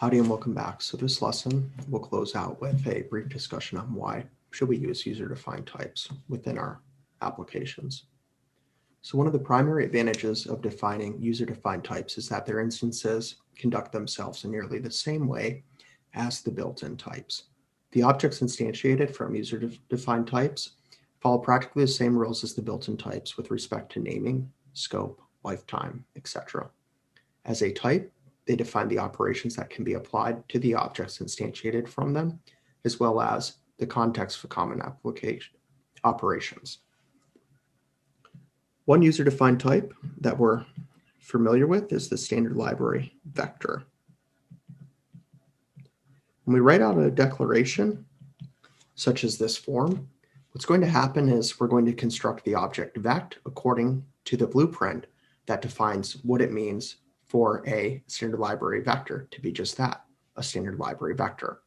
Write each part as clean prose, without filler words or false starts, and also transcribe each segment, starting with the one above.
Howdy and welcome back. So this lesson will close out with a brief discussion on why should we use user-defined types within our applications. So one of the primary advantages of defining user-defined types is that their instances conduct themselves in nearly the same way as the built-in types. The objects instantiated from user-defined types follow practically the same rules as the built-in types with respect to naming, scope, lifetime, etc. As a type, they define the operations that can be applied to the objects instantiated from them, as well as the context for common application operations. One user-defined type that we're familiar with is the standard library vector. When we write out a declaration, such as this form, what's going to happen is we're going to construct the object vect according to the blueprint that defines what it means for a standard library vector to be just that, a standard library vector.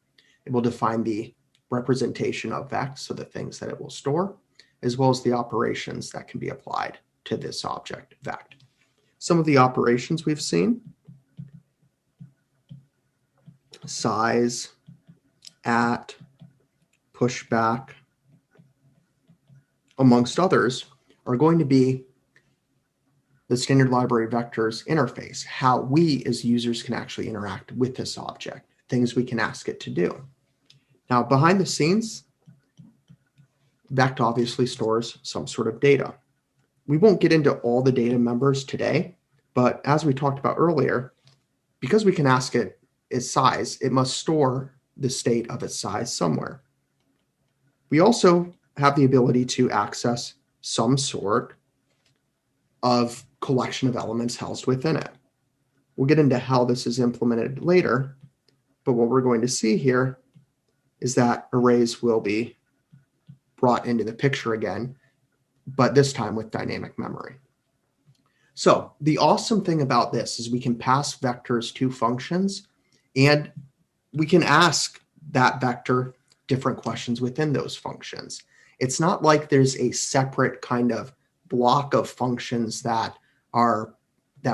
It will define the representation of vect, so the things that it will store, as well as the operations that can be applied to this object vect. Some of the operations we've seen: size, at, pushback, amongst others, are going to be the standard library vector's interface, how we as users can actually interact with this object, things we can ask it to do. Now, behind the scenes, vect obviously stores some sort of data. We won't get into all the data members today, but as we talked about earlier, because we can ask it its size, it must store the state of its size somewhere. We also have the ability to access some sort of collection of elements housed within it. We'll get into how this is implemented later, but what we're going to see here is that arrays will be brought into the picture again, but this time with dynamic memory. So the awesome thing about this is we can pass vectors to functions, and we can ask that vector different questions within those functions. It's not like there's a separate kind of block of functions that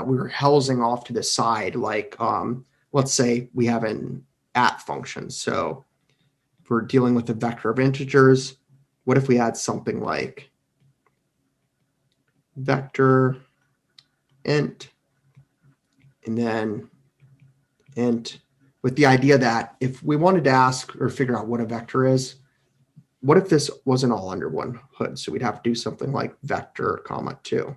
we're housing off to the side, like let's say we have an at function. So if we're dealing with a vector of integers, what if we had something like vector int and then int, with the idea that if we wanted to ask or figure out what a vector is, what if this wasn't all under one hood? So we'd have to do something like vector, comma 2.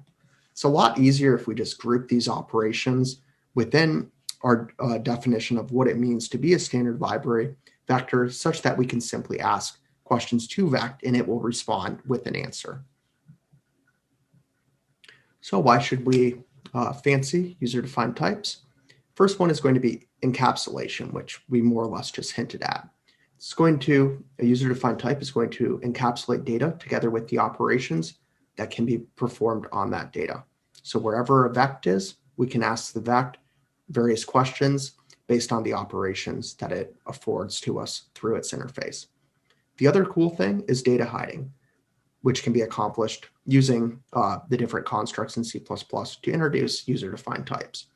It's a lot easier if we just group these operations within our definition of what it means to be a standard library vector, such that we can simply ask questions to vect and it will respond with an answer. So why should we fancy user-defined types? First one is going to be encapsulation, which we more or less just hinted at. A user-defined type is going to encapsulate data together with the operations that can be performed on that data. So wherever a vect is, we can ask the vect various questions based on the operations that it affords to us through its interface. The other cool thing is data hiding, which can be accomplished using the different constructs in C++ to introduce user-defined types.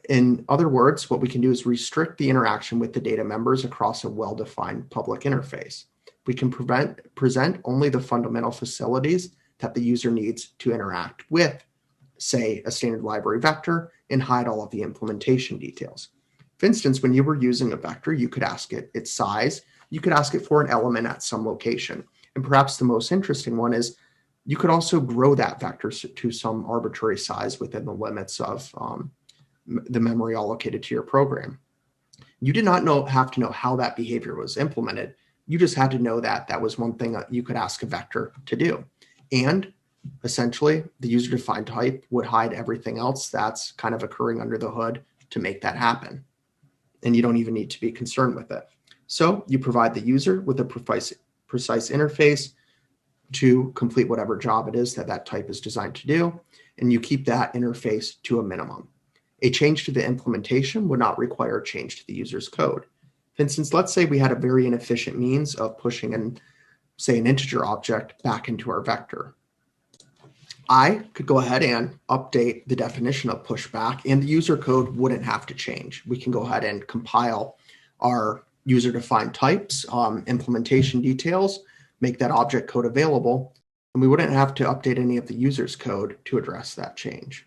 In other words, what we can do is restrict the interaction with the data members across a well-defined public interface. We can present only the fundamental facilities that the user needs to interact with, say, a standard library vector, and hide all of the implementation details. For instance, when you were using a vector, you could ask it its size. You could ask it for an element at some location. And perhaps the most interesting one is you could also grow that vector to some arbitrary size within the limits of the memory allocated to your program. You did not have to know how that behavior was implemented. You just had to know that that was one thing that you could ask a vector to do. And essentially, the user-defined type would hide everything else that's kind of occurring under the hood to make that happen. And you don't even need to be concerned with it. So you provide the user with a precise interface to complete whatever job it is that that type is designed to do, and you keep that interface to a minimum. A change to the implementation would not require a change to the user's code. For instance, let's say we had a very inefficient means of pushing in, say, an integer object back into our vector. I could go ahead and update the definition of pushback, and the user code wouldn't have to change. We can go ahead and compile our user-defined types, implementation details, make that object code available, and we wouldn't have to update any of the user's code to address that change.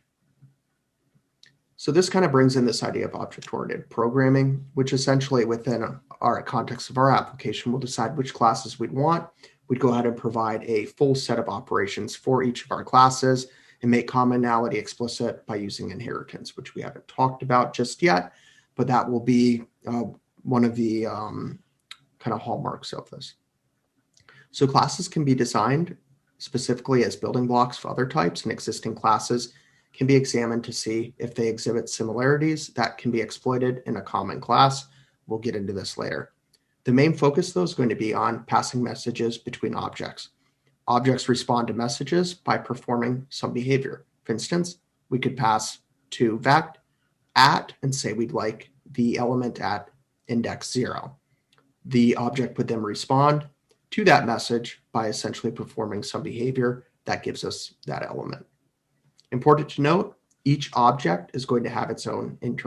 So this kind of brings in this idea of object-oriented programming, which essentially within our context of our application, we'll decide which classes we'd want. We'd go ahead and provide a full set of operations for each of our classes and make commonality explicit by using inheritance, which we haven't talked about just yet, but that will be one of the kind of hallmarks of this. So classes can be designed specifically as building blocks for other types, and existing classes can be examined to see if they exhibit similarities that can be exploited in a common class. We'll get into this later. The main focus, though, is going to be on passing messages between objects. Objects respond to messages by performing some behavior. For instance, we could pass to vect at and say we'd like the element at index 0. The object would then respond to that message by essentially performing some behavior that gives us that element. Important to note, each object is going to have its own internal